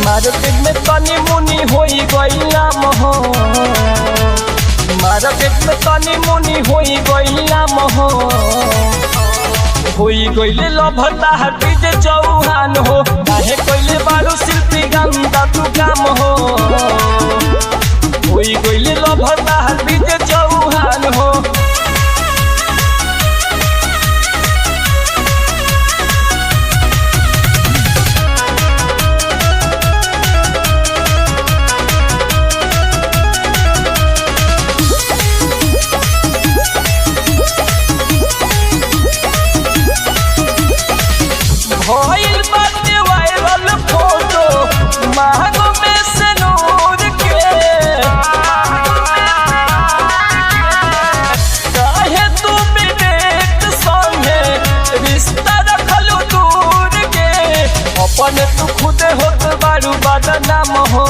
Market में तनी मुनी होई गइलाम हो, मार्केट में तनी मुनी होई गइलाम हो, होई गइले लभता डीजे चौहान हो, काहे कइले बारू शिल्पी गंदा तू काम हो, होई गइले लभता डीजे चौहान हो। भइल बाटे वायरल फोटो महंग में से नूर के, काहे तू विवेक संगे रिश्ता रखलू दूर के, अपने तू खुदे होत बारू बदनाम हो,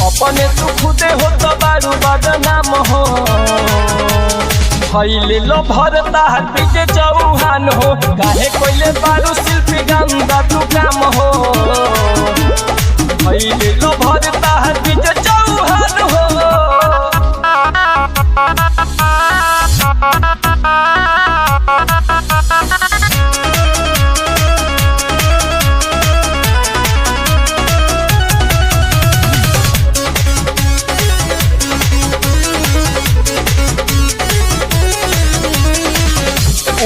अपने तू खुदे होत बारू बदनाम हो, भइले लो भरता डीजे चौहान हो, काहे कोइले बारू शिल्पी गंदा तू काम हो, भइले लो भरता डीजे चौहान हो।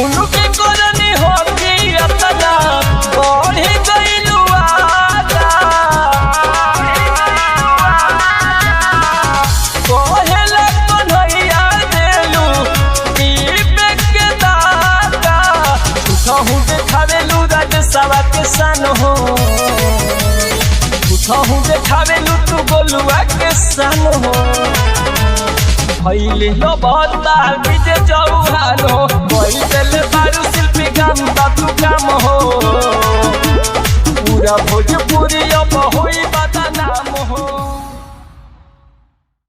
उनके करनी होगी अपना बढ़ी गइलू आगा, कहेला कन्हैया देलू विवेक के दागा, उठहू देखावेलू राजसवा के सन हो, उठहू देखावेलू तू गोलुआ के सन हो, भइले लो भरता डीजे चौहान हो,